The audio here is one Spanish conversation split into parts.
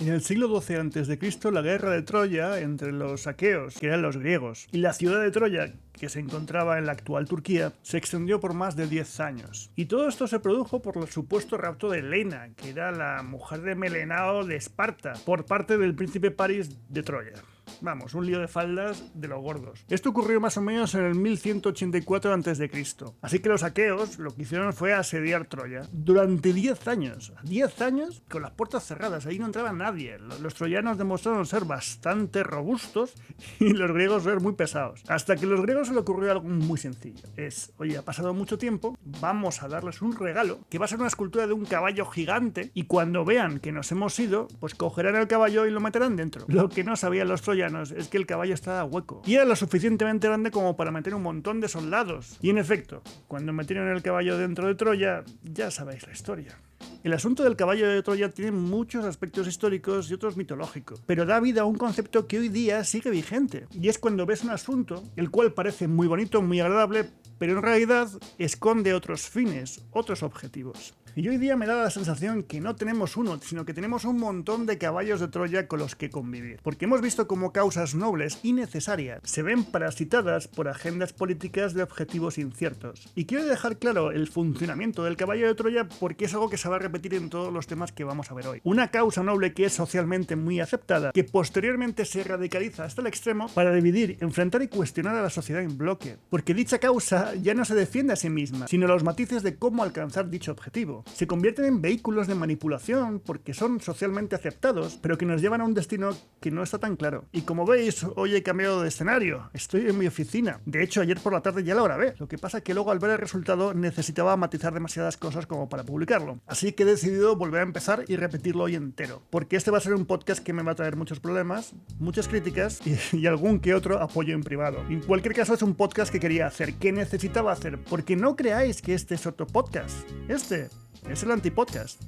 En el siglo XII a.C., la guerra de Troya entre los aqueos, que eran los griegos, y la ciudad de Troya, que se encontraba en la actual Turquía, se extendió por más de 10 años. Y todo esto se produjo por el supuesto rapto de Helena, que era la mujer de Melenao de Esparta, por parte del príncipe París de Troya. Vamos, un lío de faldas de los gordos. Esto ocurrió más o menos en el 1184 a.C. Así que los aqueos lo que hicieron fue asediar Troya durante 10 años. 10 años con las puertas cerradas, ahí no entraba nadie. Los troyanos demostraron ser bastante robustos y los griegos ser muy pesados. Hasta que a los griegos se les ocurrió algo muy sencillo. Oye, ha pasado mucho tiempo, vamos a darles un regalo que va a ser una escultura de un caballo gigante y cuando vean que nos hemos ido, pues cogerán el caballo y lo meterán dentro. Lo que no sabían los troyanos es que el caballo estaba hueco y era lo suficientemente grande como para meter un montón de soldados. Y en efecto, cuando metieron el caballo dentro de Troya, ya sabéis la historia. El asunto del caballo de Troya tiene muchos aspectos históricos y otros mitológicos, pero da vida a un concepto que hoy día sigue vigente. Y es cuando ves un asunto, el cual parece muy bonito, muy agradable, pero en realidad esconde otros fines, otros objetivos. Y hoy día me da la sensación que no tenemos uno, sino que tenemos un montón de caballos de Troya con los que convivir. Porque hemos visto cómo causas nobles y necesarias se ven parasitadas por agendas políticas de objetivos inciertos. Y quiero dejar claro el funcionamiento del caballo de Troya porque es algo que se va a repetir en todos los temas que vamos a ver hoy. Una causa noble que es socialmente muy aceptada, que posteriormente se radicaliza hasta el extremo para dividir, enfrentar y cuestionar a la sociedad en bloque. Porque dicha causa ya no se defiende a sí misma, sino los matices de cómo alcanzar dicho objetivo. Se convierten en vehículos de manipulación porque son socialmente aceptados, pero que nos llevan a un destino que no está tan claro. Y como veis, hoy he cambiado de escenario. Estoy en mi oficina. De hecho, ayer por la tarde ya lo grabé. Lo que pasa es que luego al ver el resultado necesitaba matizar demasiadas cosas como para publicarlo. Así que he decidido volver a empezar y repetirlo hoy entero. Porque este va a ser un podcast que me va a traer muchos problemas, muchas críticas y algún que otro apoyo en privado. En cualquier caso, es un podcast que quería hacer, que necesitaba hacer. Porque no creáis que este es otro podcast. Este es el antipodcast.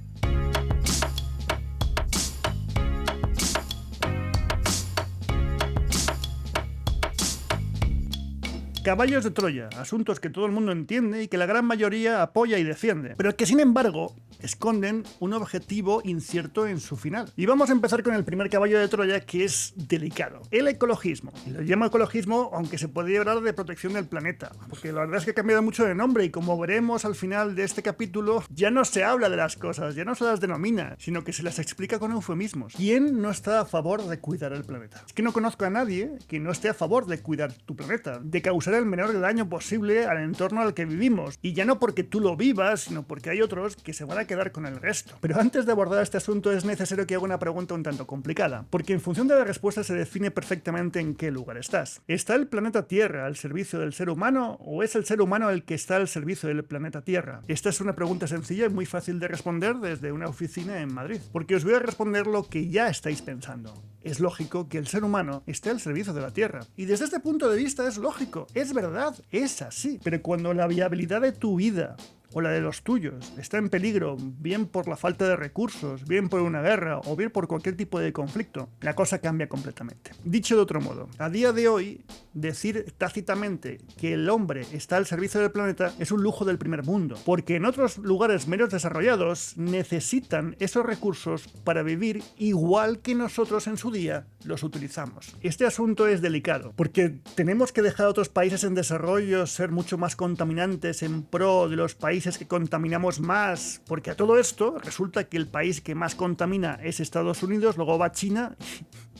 Caballos de Troya, asuntos que todo el mundo entiende y que la gran mayoría apoya y defiende, pero que sin embargo esconden un objetivo incierto en su final. Y vamos a empezar con el primer caballo de Troya, que es delicado: el ecologismo. Y lo llamo ecologismo, aunque se podría hablar de protección del planeta, porque la verdad es que ha cambiado mucho de nombre y como veremos al final de este capítulo, ya no se habla de las cosas, ya no se las denomina, sino que se las explica con eufemismos. ¿Quién no está a favor de cuidar el planeta? Es que no conozco a nadie que no esté a favor de cuidar tu planeta, de causar el menor daño posible al entorno al que vivimos, y ya no porque tú lo vivas, sino porque hay otros que se van a quedar con el resto. Pero antes de abordar este asunto es necesario que haga una pregunta un tanto complicada, porque en función de la respuesta se define perfectamente en qué lugar estás. ¿Está el planeta Tierra al servicio del ser humano o es el ser humano el que está al servicio del planeta Tierra? Esta es una pregunta sencilla y muy fácil de responder desde una oficina en Madrid, porque os voy a responder lo que ya estáis pensando. Es lógico que el ser humano esté al servicio de la Tierra. Y desde este punto de vista es lógico, es verdad, es así. Pero cuando la viabilidad de tu vida o la de los tuyos está en peligro, bien por la falta de recursos, bien por una guerra o bien por cualquier tipo de conflicto, la cosa cambia completamente. Dicho de otro modo, a día de hoy, decir tácitamente que el hombre está al servicio del planeta es un lujo del primer mundo, porque en otros lugares menos desarrollados necesitan esos recursos para vivir igual que nosotros en su día los utilizamos. Este asunto es delicado, porque tenemos que dejar a otros países en desarrollo ser mucho más contaminantes en pro de los países que contaminamos más, porque a todo esto resulta que el país que más contamina es Estados Unidos, luego va China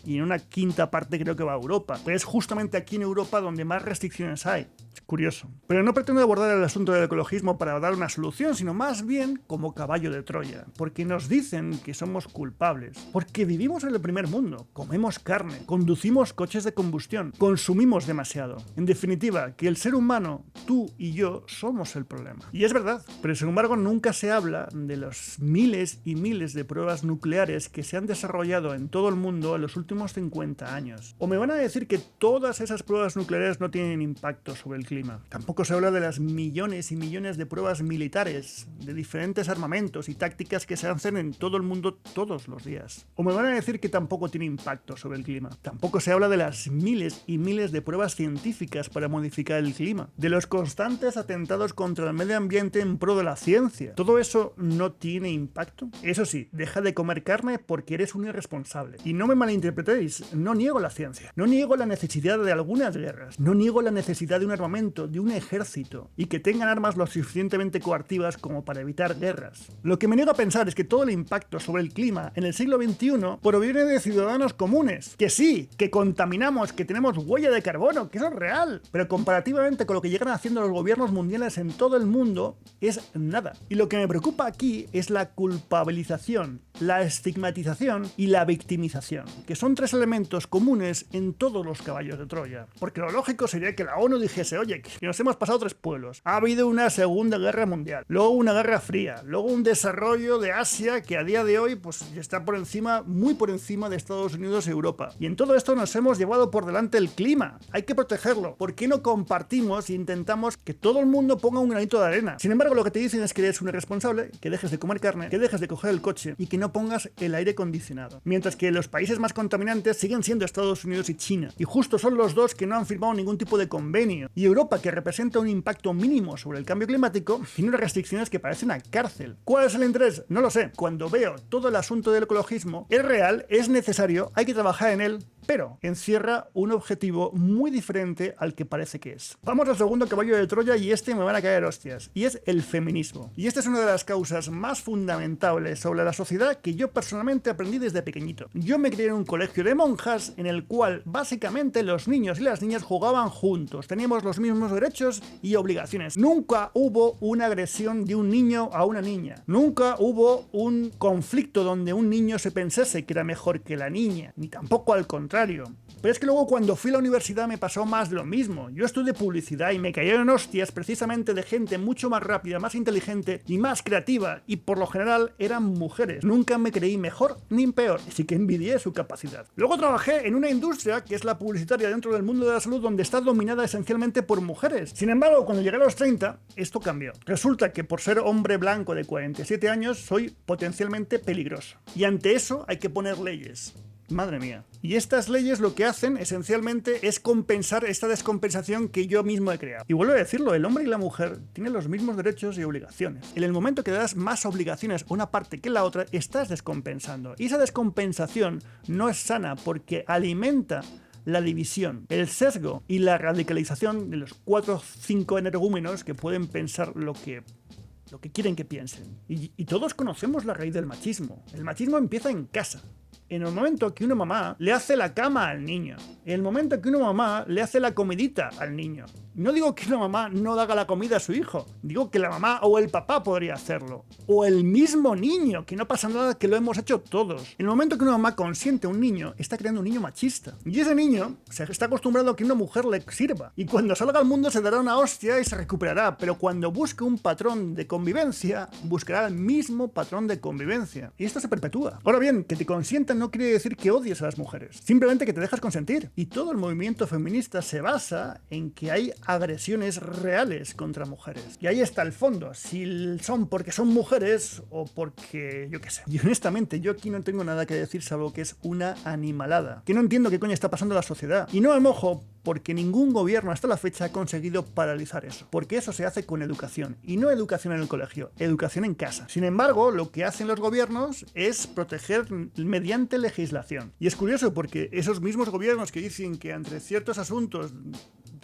y en una quinta parte creo que va a Europa. Pero es justamente aquí en Europa donde más restricciones hay. Es curioso. Pero no pretendo abordar el asunto del ecologismo para dar una solución, sino más bien como caballo de Troya, porque nos dicen que somos culpables, porque vivimos en el primer mundo, comemos carne, conducimos coches de combustión, consumimos demasiado. En definitiva, que el ser humano, tú y yo, somos el problema. Y es verdad, pero sin embargo nunca se habla de los miles y miles de pruebas nucleares que se han desarrollado en todo el mundo en los últimos 50 años. O me van a decir que todas esas pruebas nucleares no tienen impacto sobre el clima. Tampoco se habla de las millones y millones de pruebas militares, de diferentes armamentos y tácticas que se hacen en todo el mundo todos los días. O me van a decir que tampoco tiene impacto sobre el clima. Tampoco se habla de las miles y miles de pruebas científicas para modificar el clima, de los constantes atentados contra el medio ambiente en pro de la ciencia. ¿Todo eso no tiene impacto? Eso sí, deja de comer carne porque eres un irresponsable. Y no me malinterpretéis, no niego la ciencia, no niego la necesidad de algunas guerras, no niego la necesidad de un armamento, de un ejército, y que tengan armas lo suficientemente coactivas como para evitar guerras. Lo que me niego a pensar es que todo el impacto sobre el clima en el siglo XXI proviene de ciudadanos comunes, que sí, que contaminamos, que tenemos huella de carbono, que eso es real, pero comparativamente con lo que llegan haciendo los gobiernos mundiales en todo el mundo, es nada. Y lo que me preocupa aquí es la culpabilización, la estigmatización y la victimización, que son tres elementos comunes en todos los caballos de Troya. Porque lo lógico sería que la ONU dijese, oye, que nos hemos pasado tres pueblos, ha habido una segunda guerra mundial, luego una guerra fría, luego un desarrollo de Asia que a día de hoy pues está por encima, muy por encima de Estados Unidos y Europa. Y en todo esto nos hemos llevado por delante el clima. Hay que protegerlo. ¿Por qué no compartimos e intentamos que todo el mundo ponga un granito de arena? Sin embargo, lo que te dicen es que eres un irresponsable, que dejes de comer carne, que dejes de coger el coche y que no pongas el aire acondicionado. Mientras que los países más contaminantes siguen siendo Estados Unidos y China. Y justo son los dos que no han firmado ningún tipo de convenio. Y Europa, que representa un impacto mínimo sobre el cambio climático, tiene unas restricciones que parecen a cárcel. ¿Cuál es el interés? No lo sé. Cuando veo todo el asunto del ecologismo, es real, es necesario, hay que trabajar en él, pero encierra un objetivo muy diferente al que parece que es. Vamos al segundo caballo de Troya y me van a caer hostias, y es el feminismo. Y esta es una de las causas más fundamentales sobre la sociedad que yo personalmente aprendí desde pequeñito. Yo me crié en un colegio de monjas en el cual básicamente los niños y las niñas jugaban juntos, teníamos los mismos derechos y obligaciones. Nunca hubo una agresión de un niño a una niña. Nunca hubo un conflicto donde un niño se pensase que era mejor que la niña, ni tampoco al contrario. Pero es que luego cuando fui a la universidad me pasó más de lo mismo. Yo estudié publicidad y me cayeron hostias precisamente de gente mucho más rápida, más inteligente y más creativa, y por lo general eran mujeres. Nunca me creí mejor ni peor, así que envidié su capacidad. Luego trabajé en una industria que es la publicitaria dentro del mundo de la salud, donde está dominada esencialmente por mujeres. Sin embargo, cuando llegué a los 30, esto cambió. Resulta que por ser hombre blanco de 47 años soy potencialmente peligroso. Y ante eso hay que poner leyes. Madre mía. Y estas leyes lo que hacen esencialmente es compensar esta descompensación que yo mismo he creado. Y vuelvo a decirlo, el hombre y la mujer tienen los mismos derechos y obligaciones. En el momento que das más obligaciones a una parte que la otra, estás descompensando. Y esa descompensación no es sana porque alimenta la división, el sesgo y la radicalización de los 4 o 5 energúmenos que pueden pensar lo que quieren que piensen. Y todos conocemos la raíz del machismo. El machismo empieza en casa. En el momento que una mamá le hace la cama al niño, en el momento que una mamá le hace la comidita al niño. No digo que una mamá no haga la comida a su hijo, digo que la mamá o el papá podría hacerlo. O el mismo niño, que no pasa nada, que lo hemos hecho todos. En el momento que una mamá consiente a un niño, está creando un niño machista. Y ese niño se está acostumbrado a que una mujer le sirva. Y cuando salga al mundo se dará una hostia y se recuperará. Pero cuando busque un patrón de convivencia, buscará el mismo patrón de convivencia. Y esto se perpetúa. Ahora bien, que te consientan no quiere decir que odies a las mujeres. Simplemente que te dejas consentir. Y todo el movimiento feminista se basa en que hay agresiones reales contra mujeres. Y ahí está el fondo. Si son porque son mujeres o porque yo qué sé. Y honestamente, yo aquí no tengo nada que decir salvo que es una animalada. Que no entiendo qué coño está pasando en la sociedad. Y no me mojo porque ningún gobierno hasta la fecha ha conseguido paralizar eso. Porque eso se hace con educación. Y no educación en el colegio, educación en casa. Sin embargo, lo que hacen los gobiernos es proteger mediante legislación. Y es curioso porque esos mismos gobiernos que dicen que entre ciertos asuntos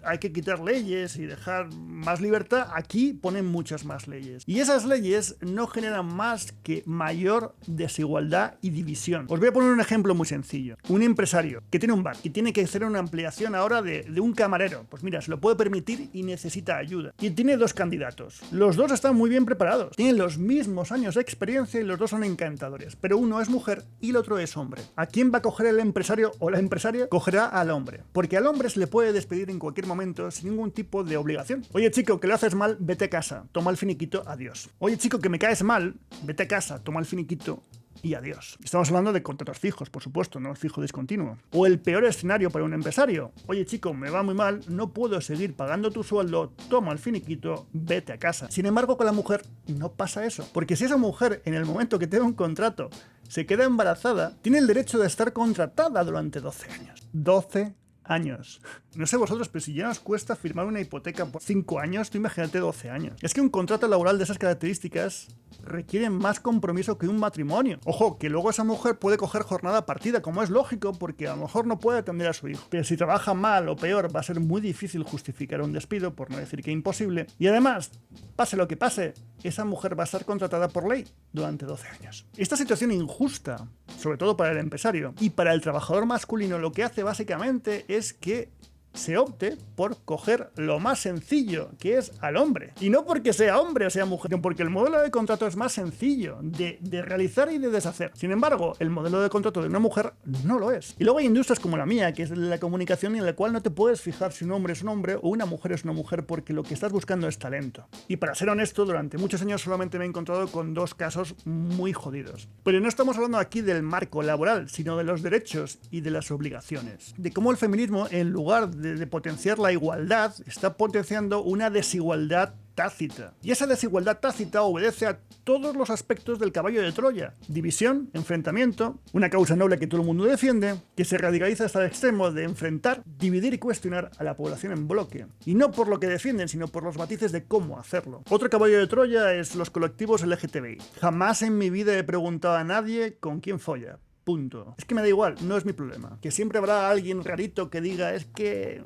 hay que quitar leyes y dejar más libertad, aquí ponen muchas más leyes. Y esas leyes no generan más que mayor desigualdad y división. Os voy a poner un ejemplo muy sencillo. Un empresario que tiene un bar y tiene que hacer una ampliación ahora de un camarero. Pues mira, se lo puede permitir y necesita ayuda. Y tiene 2 candidatos. Los 2 están muy bien preparados. Tienen los mismos años de experiencia y los 2 son encantadores. Pero uno es mujer y el otro es hombre. ¿A quién va a coger el empresario o la empresaria? Cogerá al hombre. Porque al hombre se le puede despedir en cualquier momento sin ningún tipo de obligación. Oye chico, que lo haces mal, vete a casa, toma el finiquito, adiós. Oye chico, que me caes mal, vete a casa, toma el finiquito, y adiós. Estamos hablando de contratos fijos, por supuesto, no fijo discontinuo. O el peor escenario para un empresario. Oye, chico, me va muy mal, no puedo seguir pagando tu sueldo, toma el finiquito, vete a casa. Sin embargo, con la mujer no pasa eso. Porque si esa mujer, en el momento que tenga un contrato, se queda embarazada, tiene el derecho de estar contratada durante 12 años. 12 años. No sé vosotros, pero si ya nos cuesta firmar una hipoteca por 5 años, tú imagínate 12 años. Es que un contrato laboral de esas características requiere más compromiso que un matrimonio. Ojo, que luego esa mujer puede coger jornada partida, como es lógico, porque a lo mejor no puede atender a su hijo. Pero si trabaja mal o peor, va a ser muy difícil justificar un despido, por no decir que imposible. Y además, pase lo que pase, esa mujer va a estar contratada por ley durante 12 años. Esta situación injusta, sobre todo para el empresario y para el trabajador masculino, lo que hace básicamente es que se opte por coger lo más sencillo, que es al hombre. Y no porque sea hombre o sea mujer, sino porque el modelo de contrato es más sencillo de realizar y de deshacer. Sin embargo, el modelo de contrato de una mujer no lo es. Y luego hay industrias como la mía, que es la comunicación, en la cual no te puedes fijar si un hombre es un hombre o una mujer es una mujer, porque lo que estás buscando es talento. Y para ser honesto, durante muchos años solamente me he encontrado con 2 casos muy jodidos. Pero no estamos hablando aquí del marco laboral, sino de los derechos y de las obligaciones. De cómo el feminismo, en lugar de potenciar la igualdad, está potenciando una desigualdad tácita. Y esa desigualdad tácita obedece a todos los aspectos del caballo de Troya. División, enfrentamiento, una causa noble que todo el mundo defiende, que se radicaliza hasta el extremo de enfrentar, dividir y cuestionar a la población en bloque. Y no por lo que defienden, sino por los matices de cómo hacerlo. Otro caballo de Troya es los colectivos LGTBI. Jamás en mi vida he preguntado a nadie con quién folla. Punto. Es que me da igual, no es mi problema. Que siempre habrá alguien rarito que diga, es que...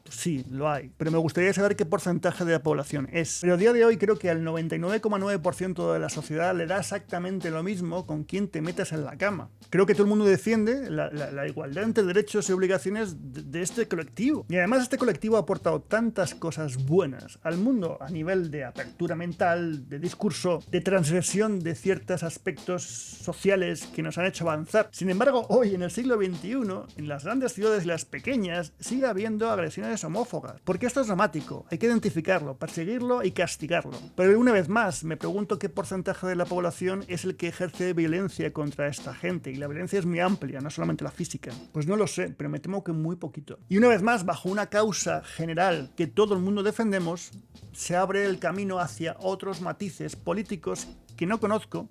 Sí, lo hay, pero me gustaría saber qué porcentaje de la población es. Pero a día de hoy creo que al 99,9% de la sociedad le da exactamente lo mismo con quién te metas en la cama. Creo que todo el mundo defiende la igualdad entre derechos y obligaciones de este colectivo. Y además este colectivo ha aportado tantas cosas buenas al mundo a nivel de apertura mental, de discurso, de transgresión de ciertos aspectos sociales que nos han hecho avanzar. Sin embargo, hoy en el siglo XXI, en las grandes ciudades y las pequeñas, sigue habiendo agresiones homófobas. Porque esto es dramático, hay que identificarlo, perseguirlo y castigarlo. Pero una vez más, me pregunto qué porcentaje de la población es el que ejerce violencia contra esta gente. Y la violencia es muy amplia, no solamente la física. Pues no lo sé, pero me temo que muy poquito. Y una vez más, bajo una causa general que todo el mundo defendemos, se abre el camino hacia otros matices políticos que no conozco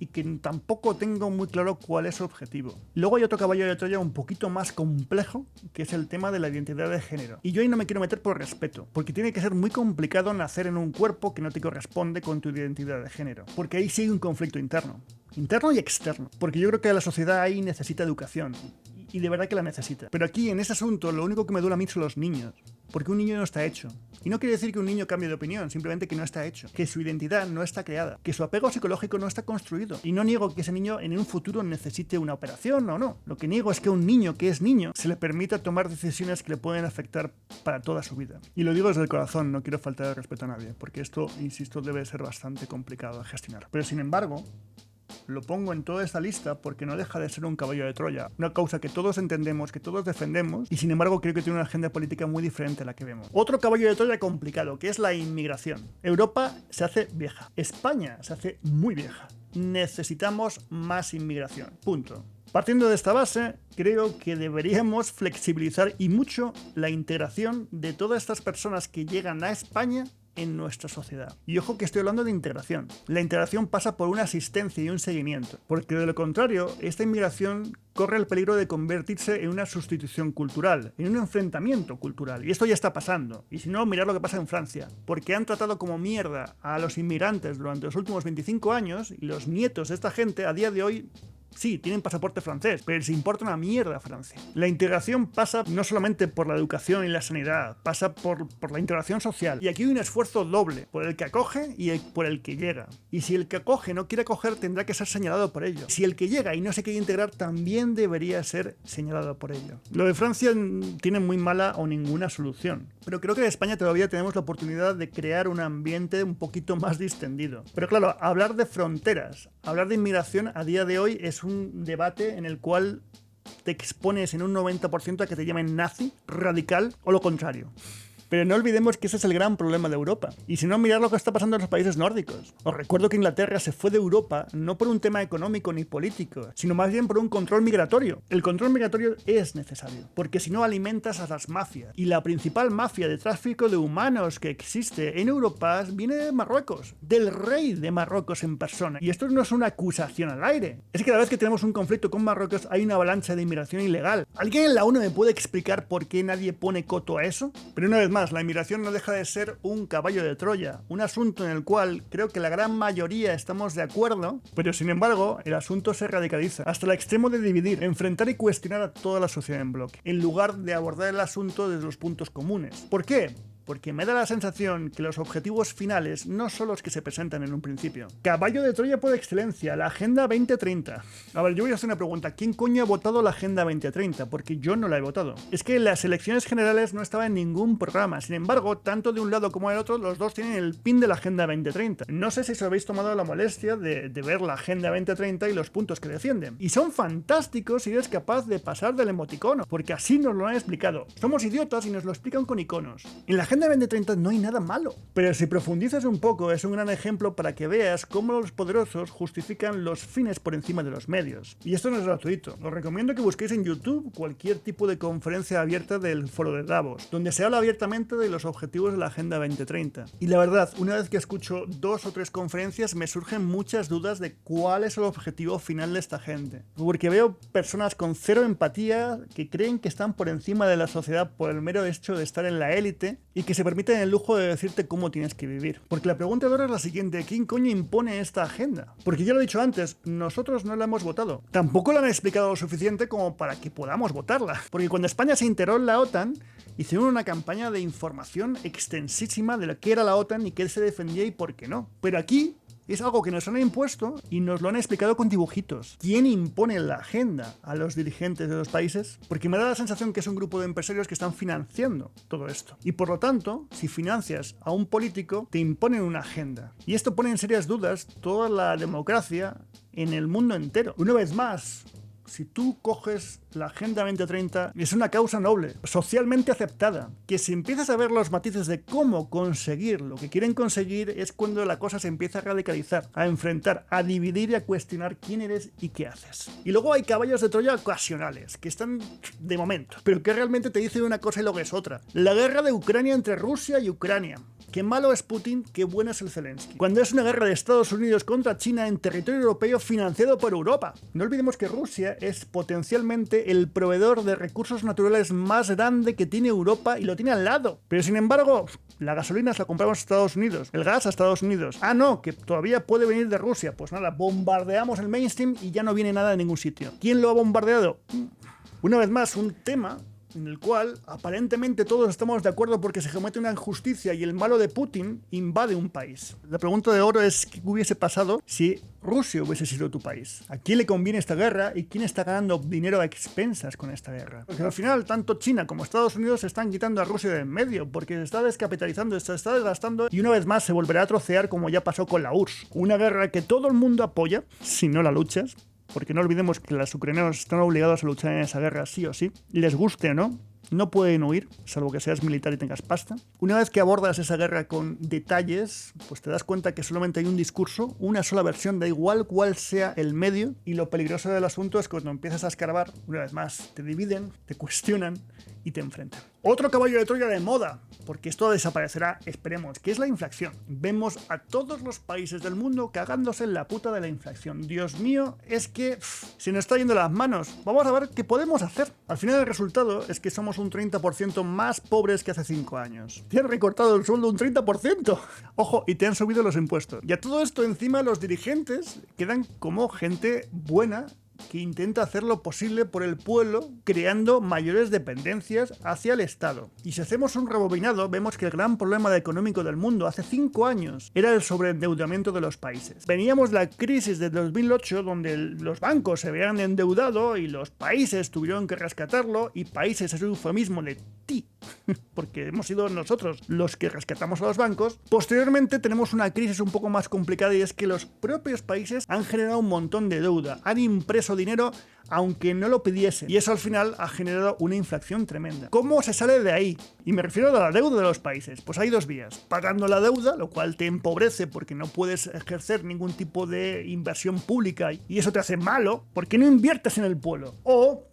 y que tampoco tengo muy claro cuál es su objetivo. Luego hay otro caballo de Troya un poquito más complejo, que es el tema de la identidad de género. Y yo ahí no me quiero meter por respeto, porque tiene que ser muy complicado nacer en un cuerpo que no te corresponde con tu identidad de género. Porque ahí sí hay un conflicto interno y externo. Porque yo creo que la sociedad ahí necesita educación. Y de verdad que la necesita. Pero aquí, en ese asunto, lo único que me duele a mí son los niños. Porque un niño no está hecho. Y no quiere decir que un niño cambie de opinión, simplemente que no está hecho. Que su identidad no está creada. Que su apego psicológico no está construido. Y no niego que ese niño en un futuro necesite una operación o no. Lo que niego es que a un niño que es niño se le permita tomar decisiones que le pueden afectar para toda su vida. Y lo digo desde el corazón, no quiero faltar el respeto a nadie. Porque esto, insisto, debe ser bastante complicado de gestionar. Pero sin embargo, lo pongo en toda esta lista porque no deja de ser un caballo de Troya, una causa que todos entendemos, que todos defendemos, y sin embargo creo que tiene una agenda política muy diferente a la que vemos. Otro caballo de Troya complicado, que es la inmigración. Europa se hace vieja, España se hace muy vieja. Necesitamos más inmigración. Punto. Partiendo de esta base, creo que deberíamos flexibilizar y mucho la integración de todas estas personas que llegan a España en nuestra sociedad. Y ojo que estoy hablando de integración. La integración pasa por una asistencia y un seguimiento, porque de lo contrario, esta inmigración corre el peligro de convertirse en una sustitución cultural, en un enfrentamiento cultural. Y esto ya está pasando. Y si no, mirad lo que pasa en Francia. Porque han tratado como mierda a los inmigrantes durante los últimos 25 años y los nietos de esta gente a día de hoy sí, tienen pasaporte francés, pero les importa una mierda Francia. La integración pasa no solamente por la educación y la sanidad, pasa por la integración social. Y aquí hay un esfuerzo doble, por el que acoge y por el que llega. Y si el que acoge no quiere acoger, tendrá que ser señalado por ello. Si el que llega y no se quiere integrar, también debería ser señalado por ello. Lo de Francia tiene muy mala o ninguna solución. Pero creo que en España todavía tenemos la oportunidad de crear un ambiente un poquito más distendido. Pero claro, hablar de fronteras, hablar de inmigración a día de hoy es un debate en el cual te expones en un 90% a que te llamen nazi, radical o lo contrario. Pero no olvidemos que ese es el gran problema de Europa. Y si no, mirar lo que está pasando en los países nórdicos. Os recuerdo que Inglaterra se fue de Europa no por un tema económico ni político, sino más bien por un control migratorio. El control migratorio es necesario, porque si no alimentas a las mafias. Y la principal mafia de tráfico de humanos que existe en Europa viene de Marruecos, del rey de Marruecos en persona. Y esto no es una acusación al aire. Es que cada vez que tenemos un conflicto con Marruecos hay una avalancha de inmigración ilegal. ¿Alguien en la ONU me puede explicar por qué nadie pone coto a eso? Pero una vez más, la inmigración no deja de ser un caballo de Troya, un asunto en el cual creo que la gran mayoría estamos de acuerdo, pero sin embargo el asunto se radicaliza hasta el extremo de dividir, enfrentar y cuestionar a toda la sociedad en bloque, en lugar de abordar el asunto desde los puntos comunes. ¿Por qué? Porque me da la sensación que los objetivos finales no son los que se presentan en un principio. Caballo de Troya por excelencia, la Agenda 2030. A ver, yo voy a hacer una pregunta. ¿Quién coño ha votado la Agenda 2030? Porque yo no la he votado. Es que en las elecciones generales no estaba en ningún programa. Sin embargo, tanto de un lado como del otro, los dos tienen el pin de la Agenda 2030. No sé si os habéis tomado la molestia de ver la Agenda 2030 y los puntos que defienden. Y son fantásticos si eres capaz de pasar del emoticono, porque así nos lo han explicado. Somos idiotas y nos lo explican con iconos. En la Agenda 2030 no hay nada malo, pero si profundizas un poco es un gran ejemplo para que veas cómo los poderosos justifican los fines por encima de los medios. Y esto no es gratuito. Os recomiendo que busquéis en YouTube cualquier tipo de conferencia abierta del Foro de Davos, donde se habla abiertamente de los objetivos de la Agenda 2030. Y la verdad, una vez que escucho 2 o 3 conferencias me surgen muchas dudas de cuál es el objetivo final de esta gente. Porque veo personas con cero empatía que creen que están por encima de la sociedad por el mero hecho de estar en la élite y que se permiten el lujo de decirte cómo tienes que vivir. Porque la pregunta de ahora es la siguiente: ¿quién coño impone esta agenda? Porque ya lo he dicho antes, nosotros no la hemos votado. Tampoco la han explicado lo suficiente como para que podamos votarla. Porque cuando España se integró en la OTAN, hicieron una campaña de información extensísima de lo que era la OTAN y qué se defendía y por qué no. Pero aquí es algo que nos han impuesto y nos lo han explicado con dibujitos. ¿Quién impone la agenda a los dirigentes de los países? Porque me da la sensación que es un grupo de empresarios que están financiando todo esto. Y por lo tanto, si financias a un político, te imponen una agenda. Y esto pone en serias dudas toda la democracia en el mundo entero. Una vez más, si tú coges la Agenda 2030, es una causa noble, socialmente aceptada, que si empiezas a ver los matices de cómo conseguir lo que quieren conseguir, es cuando la cosa se empieza a radicalizar, a enfrentar, a dividir y a cuestionar quién eres y qué haces. Y luego hay caballos de Troya ocasionales, que están de momento, pero que realmente te dicen una cosa y luego es otra. La guerra de Ucrania entre Rusia y Ucrania. Qué malo es Putin, qué bueno es el Zelensky. Cuando es una guerra de Estados Unidos contra China en territorio europeo financiado por Europa. No olvidemos que Rusia es potencialmente el proveedor de recursos naturales más grande que tiene Europa y lo tiene al lado. Pero sin embargo, la gasolina se la compramos a Estados Unidos, el gas a Estados Unidos. Ah, no, que todavía puede venir de Rusia. Pues nada, bombardeamos el mainstream y ya no viene nada de ningún sitio. ¿Quién lo ha bombardeado? Una vez más, un tema en el cual aparentemente todos estamos de acuerdo porque se comete una injusticia y el malo de Putin invade un país. La pregunta de oro es ¿qué hubiese pasado si Rusia hubiese sido tu país? ¿A quién le conviene esta guerra y quién está ganando dinero a expensas con esta guerra? Porque al final tanto China como Estados Unidos se están quitando a Rusia de en medio porque se está descapitalizando, se está desgastando y una vez más se volverá a trocear como ya pasó con la URSS. Una guerra que todo el mundo apoya si no la luchas. Porque no olvidemos que los ucranianos están obligados a luchar en esa guerra sí o sí, les guste o no. No pueden huir, salvo que seas militar y tengas pasta. Una vez que abordas esa guerra con detalles, pues te das cuenta que solamente hay un discurso, una sola versión, da igual cuál sea el medio. Y lo peligroso del asunto es que cuando empiezas a escarbar, una vez más, te dividen, te cuestionan y te enfrentan. Otro caballo de Troya de moda, porque esto desaparecerá, esperemos, que es la inflación. Vemos a todos los países del mundo cagándose en la puta de la inflación. Dios mío, es que se nos está yendo las manos. Vamos a ver qué podemos hacer. Al final el resultado es que somos un 30% más pobres que hace 5 años. Te han recortado el sueldo un 30%. Ojo, y te han subido los impuestos. Y a todo esto encima los dirigentes quedan como gente buena que intenta hacer lo posible por el pueblo, creando mayores dependencias hacia el Estado. Y si hacemos un rebobinado, vemos que el gran problema económico del mundo hace 5 años era el sobreendeudamiento de los países. Veníamos de la crisis de 2008, donde los bancos se habían endeudado y los países tuvieron que rescatarlo, y países es un eufemismo de ti. porque hemos sido nosotros los que rescatamos a los bancos. Posteriormente tenemos una crisis un poco más complicada y es que los propios países han generado un montón de deuda, han impreso dinero aunque no lo pidiesen, y eso al final ha generado una inflación tremenda. ¿Cómo se sale de ahí? Y me refiero a la deuda de los países. Pues hay dos vías: pagando la deuda, lo cual te empobrece porque no puedes ejercer ningún tipo de inversión pública y eso te hace malo porque no inviertes en el pueblo. O,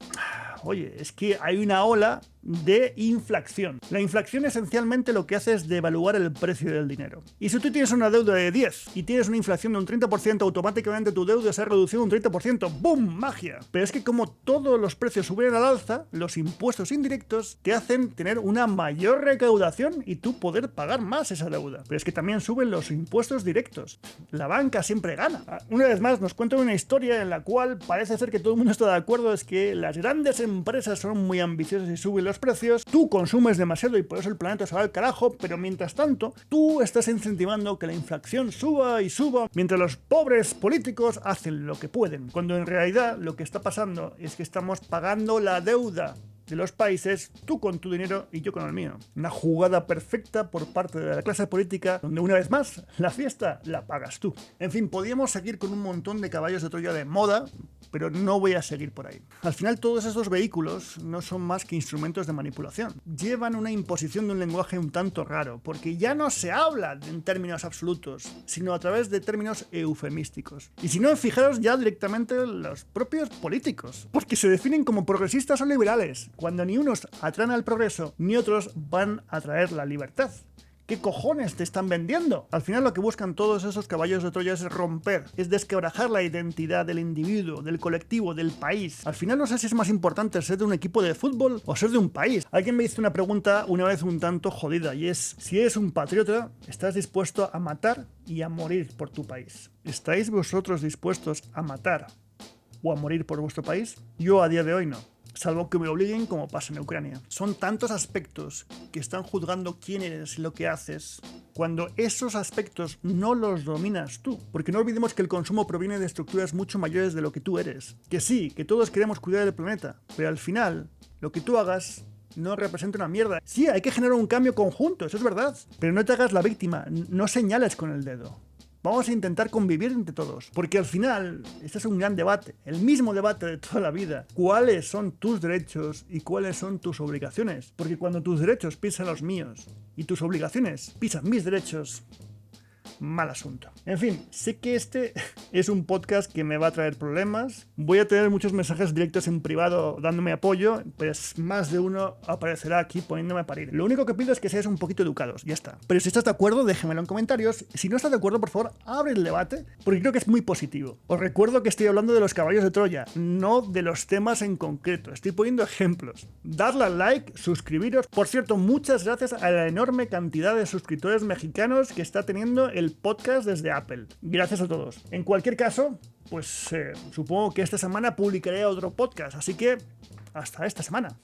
oye, es que hay una ola de inflación. La inflación esencialmente lo que hace es devaluar el precio del dinero. Y si tú tienes una deuda de 10 y tienes una inflación de un 30%, automáticamente tu deuda se ha reducido un 30%. ¡Bum! ¡Magia! Pero es que como todos los precios suben al alza, los impuestos indirectos te hacen tener una mayor recaudación y tú poder pagar más esa deuda. Pero es que también suben los impuestos directos. La banca siempre gana. Una vez más nos cuentan una historia en la cual parece ser que todo el mundo está de acuerdo, es que las grandes empresas son muy ambiciosas y suben los precios, tú consumes demasiado y por eso el planeta se va al carajo, pero mientras tanto tú estás incentivando que la inflación suba y suba, mientras los pobres políticos hacen lo que pueden, cuando en realidad lo que está pasando es que estamos pagando la deuda de los países, tú con tu dinero y yo con el mío. Una jugada perfecta por parte de la clase política, donde una vez más la fiesta la pagas tú. En fin, podríamos seguir con un montón de caballos de Troya de moda, pero no voy a seguir por ahí. Al final todos estos vehículos no son más que instrumentos de manipulación. Llevan una imposición de un lenguaje un tanto raro, porque ya no se habla en términos absolutos, sino a través de términos eufemísticos. Y si no, fijaros ya directamente los propios políticos, porque se definen como progresistas o liberales, cuando ni unos atraen al progreso, ni otros van a traer la libertad. ¿Qué cojones te están vendiendo? Al final lo que buscan todos esos caballos de Troya es romper, es desquebrajar la identidad del individuo, del colectivo, del país. Al final no sé si es más importante ser de un equipo de fútbol o ser de un país. Alguien me hizo una pregunta una vez un tanto jodida y es: si eres un patriota, ¿estás dispuesto a matar y a morir por tu país? ¿Estáis vosotros dispuestos a matar o a morir por vuestro país? Yo a día de hoy no. Salvo que me obliguen, como pasa en Ucrania. Son tantos aspectos que están juzgando quién eres y lo que haces, cuando esos aspectos no los dominas tú. Porque no olvidemos que el consumo proviene de estructuras mucho mayores de lo que tú eres. Que sí, que todos queremos cuidar del planeta, pero al final, lo que tú hagas no representa una mierda. Sí, hay que generar un cambio conjunto, eso es verdad. Pero no te hagas la víctima, no señales con el dedo. Vamos a intentar convivir entre todos, porque al final, este es un gran debate, el mismo debate de toda la vida. ¿Cuáles son tus derechos y cuáles son tus obligaciones? Porque cuando tus derechos pisan los míos y tus obligaciones pisan mis derechos, mal asunto. En fin, sé que este es un podcast que me va a traer problemas. Voy a tener muchos mensajes directos en privado dándome apoyo, pues más de uno aparecerá aquí poniéndome a parir. Lo único que pido es que seáis un poquito educados, ya está. Pero si estás de acuerdo, déjamelo en comentarios. Si no estás de acuerdo, por favor, abre el debate, porque creo que es muy positivo. Os recuerdo que estoy hablando de los caballos de Troya, no de los temas en concreto. Estoy poniendo ejemplos. Dadle al like, suscribiros. Por cierto, muchas gracias a la enorme cantidad de suscriptores mexicanos que está teniendo el podcast desde Apple. Gracias a todos. En cualquier caso, pues supongo que esta semana publicaré otro podcast, así que hasta esta semana.